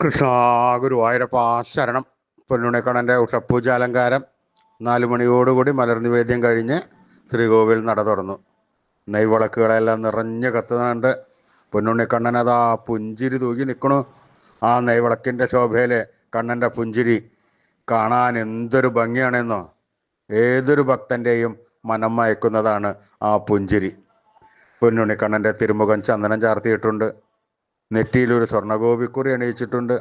കൃഷ്ണ ഗുരുവായൂരപ്പ ശരണം. പൊന്നുണിക്കണ്ണൻ്റെ ഉഷപ്പൂജാലങ്കാരം 4 മണിയോടുകൂടി മലർനിവേദ്യം കഴിഞ്ഞ് ശ്രീകോവിൽ നട തുറന്നു. നെയ്വിളക്കുകളെല്ലാം നിറഞ്ഞ് കത്തുന്നുണ്ട്. പൊന്നുണ്ണിക്കണ്ണൻ അതാ പുഞ്ചിരി തൂകി നിൽക്കണു. ആ നെയ്വിളക്കിൻ്റെ ശോഭയിൽ കണ്ണൻ്റെ പുഞ്ചിരി കാണാൻ എന്തൊരു ഭംഗിയാണെന്നോ. ഏതൊരു ഭക്തൻ്റെയും മനം മയക്കുന്നതാണ് ആ പുഞ്ചിരി. പൊന്നുണ്ണിക്കണ്ണൻ്റെ തിരുമുഖം ചന്ദനം ചാർത്തിയിട്ടുണ്ട്. നെറ്റിയിലൊരു സ്വർണ്ണഗോപിക്കുറി അണിയിച്ചിട്ടുണ്ട്.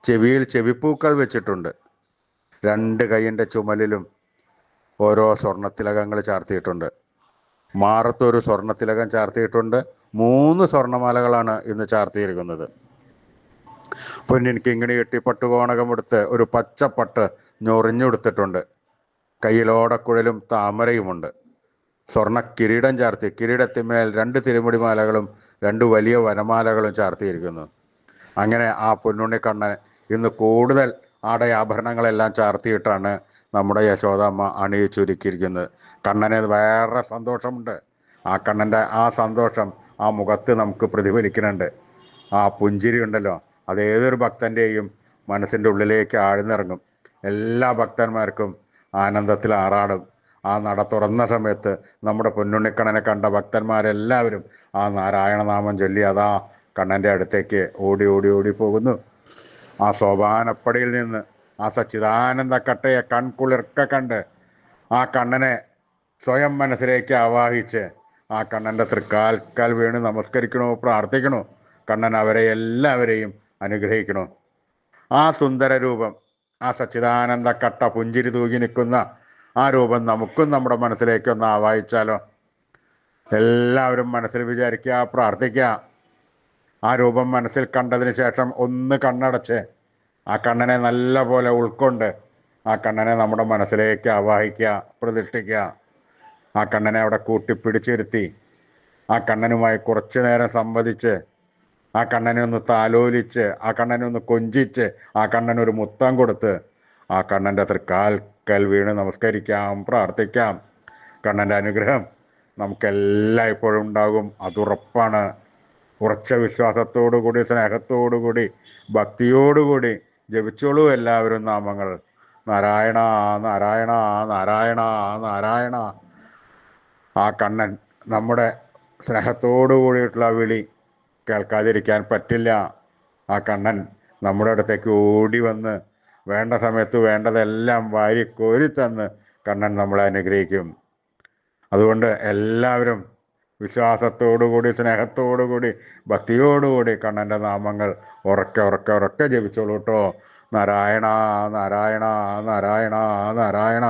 ചെവിയിൽ ചെവിപ്പൂക്കൾ വെച്ചിട്ടുണ്ട്. 2 കൈയിൻ്റെ ചുമലിലും ഓരോ സ്വർണ്ണത്തിലകങ്ങൾ ചാർത്തിയിട്ടുണ്ട്. മാറത്തൊരു സ്വർണ്ണത്തിലകം ചാർത്തിയിട്ടുണ്ട്. 3 സ്വർണ്ണമാലകളാണ് ഇന്ന് ചാർത്തിയിരിക്കുന്നത്. പൊന്നിൻ കിങ്ങിണി കെട്ടി പട്ടുകോണകമെടുത്ത് ഒരു പച്ചപ്പട്ട് ഞൊറിഞ്ഞെടുത്തിട്ടുണ്ട്. കയ്യിൽ ഓടക്കുഴലും താമരയുമുണ്ട്. സ്വർണ്ണ കിരീടം ചാർത്തി, കിരീടത്തിന്മേൽ 2 തിരുമുടിമാലകളും 2 വലിയ വനമാലകളും ചാർത്തിയിരിക്കുന്നു. അങ്ങനെ ആ പൊന്നുണ്ണിക്കണ്ണൻ ഇന്ന് കൂടുതൽ ആടയാഭരണങ്ങളെല്ലാം ചാർത്തിയിട്ടാണ് നമ്മുടെ യശോദാമ്മ അണിയിച്ചൊരുക്കിയിരിക്കുന്നത്. കണ്ണന് വേറെ സന്തോഷമുണ്ട്. ആ കണ്ണൻ്റെ ആ സന്തോഷം ആ മുഖത്ത് നമുക്ക് പ്രതിഫലിക്കുന്നുണ്ട്. ആ പുഞ്ചിരി ഉണ്ടല്ലോ, അതേതൊരു ഭക്തൻ്റെയും മനസ്സിൻ്റെ ഉള്ളിലേക്ക് ആഴ്ന്നിറങ്ങും. എല്ലാ ഭക്തന്മാർക്കും ആനന്ദത്തിൽ ആറാടും. ആ നട തുറന്ന സമയത്ത് നമ്മുടെ പൊന്നുണ്ണിക്കണ്ണനെ കണ്ട ഭക്തന്മാരെല്ലാവരും ആ നാരായണനാമം ചൊല്ലി അതാ കണ്ണൻ്റെ അടുത്തേക്ക് ഓടി ഓടി ഓടി പോകുന്നു. ആ സോപാനപ്പടിയിൽ നിന്ന് ആ സച്ചിദാനന്ദ കട്ടയെ കൺകുളിർക്ക കണ്ട് ആ കണ്ണനെ സ്വയം മനസ്സിലേക്ക് ആവാഹിച്ച് ആ കണ്ണൻ്റെ തൃക്കാൽക്കാൽ വീണ് നമസ്കരിക്കണോ, പ്രാർത്ഥിക്കണോ. കണ്ണൻ അവരെ എല്ലാവരെയും അനുഗ്രഹിക്കണോ. ആ സുന്ദര രൂപം, ആ സച്ചിദാനന്ദ കട്ട പുഞ്ചിരി തൂകി നിൽക്കുന്ന ആ രൂപം നമുക്കും നമ്മുടെ മനസ്സിലേക്കൊന്ന് ആവാഹിച്ചാലോ. എല്ലാവരും മനസ്സിൽ വിചാരിക്കുക, പ്രാർത്ഥിക്കുക. ആ രൂപം മനസ്സിൽ കണ്ടതിന് ശേഷം ഒന്ന് കണ്ണടച്ച് ആ കണ്ണനെ നല്ല പോലെ ഉൾക്കൊണ്ട് ആ കണ്ണനെ നമ്മുടെ മനസ്സിലേക്ക് ആവാഹിക്കുക, പ്രതിഷ്ഠിക്കുക. ആ കണ്ണനെ അവിടെ കൂട്ടിപ്പിടിച്ചിരുത്തി ആ കണ്ണനുമായി കുറച്ചു നേരം സംവദിച്ച് ആ കണ്ണനെ ഒന്ന് താലോലിച്ച് ആ കണ്ണനെ ഒന്ന് കൊഞ്ചിച്ച് ആ കണ്ണനൊരു മുത്തം കൊടുത്ത് ആ കണ്ണൻ്റെ തൃക്കാൽക്കൽ വീണ് നമസ്കരിക്കാം, പ്രാർത്ഥിക്കാം. കണ്ണൻ്റെ അനുഗ്രഹം നമുക്കെല്ലാം ഇപ്പോഴും ഉണ്ടാകും, അതുറപ്പാണ്. ഉറച്ച വിശ്വാസത്തോടുകൂടി, സ്നേഹത്തോടുകൂടി, ഭക്തിയോടുകൂടി ജപിച്ചോളൂ എല്ലാവരും നാമങ്ങൾ. നാരായണ നാരായണ നാരായണ നാരായണ. ആ കണ്ണൻ നമ്മുടെ സ്നേഹത്തോടു കൂടിയിട്ടുള്ള വിളി കേൾക്കാതിരിക്കാൻ പറ്റില്ല. ആ കണ്ണൻ നമ്മുടെ അടുത്തേക്ക് ഓടി വന്ന് വേണ്ട സമയത്ത് വേണ്ടതെല്ലാം വാരിക്കോരി തന്ന് കണ്ണൻ നമ്മളെ അനുഗ്രഹിക്കും. അതുകൊണ്ട് എല്ലാവരും വിശ്വാസത്തോടുകൂടി, സ്നേഹത്തോടുകൂടി, ഭക്തിയോടുകൂടി കണ്ണൻ്റെ നാമങ്ങൾ ഉറക്കെ ഉറക്കെ ഉറക്കെ ജപിച്ചോളൂ കേട്ടോ. നാരായണ നാരായണ നാരായണ നാരായണ.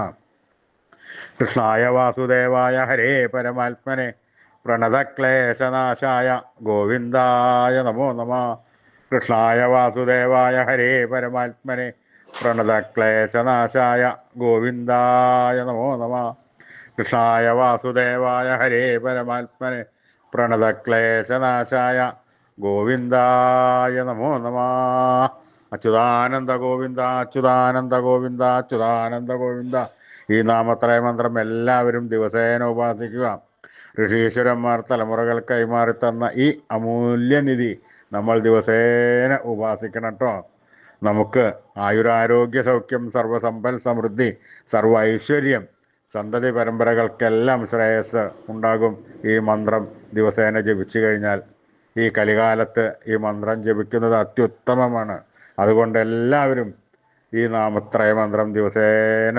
കൃഷ്ണായ വാസുദേവായ ഹരേ പരമാത്മനെ പ്രണതക്ലേശനാശായ ഗോവിന്ദായ നമോ നമഃ. കൃഷ്ണായ വാസുദേവായ ഹരേ പരമാത്മനെ പ്രണതക്ലേശനാശായ ഗോവിന്ദായ നമോ നമഃ. കൃഷ്ണായ വാസുദേവായ ഹരേ പരമാത്മനെ പ്രണതക്ലേശനാശായ ഗോവിന്ദായ നമോ നമഃ. അച്യുതാനന്ദ ഗോവിന്ദ അച്യുതാനന്ദ ഗോവിന്ദ അച്യുതാനന്ദ ഗോവിന്ദ. ഈ നാമത്രയ മന്ത്രം എല്ലാവരും ദിവസേന ഉപാസിക്കുക. ഋഷീശ്വരന്മാർ തലമുറകൾ കൈമാറി തന്ന ഈ അമൂല്യനിധി നമ്മൾ ദിവസേന ഉപാസിക്കണം കേട്ടോ. നമുക്ക് ആയുരാരോഗ്യ സൗഖ്യം, സർവസമ്പൽ സമൃദ്ധി, സർവ ഐശ്വര്യം, സന്തതി പരമ്പരകൾക്കെല്ലാം ശ്രേയസ് ഉണ്ടാകും ഈ മന്ത്രം ദിവസേന ജപിച്ചു കഴിഞ്ഞാൽ. ഈ കലികാലത്ത് ഈ മന്ത്രം ജപിക്കുന്നത് അത്യുത്തമമാണ്. അതുകൊണ്ട് എല്ലാവരും ഈ നാമത്രയ മന്ത്രം ദിവസേന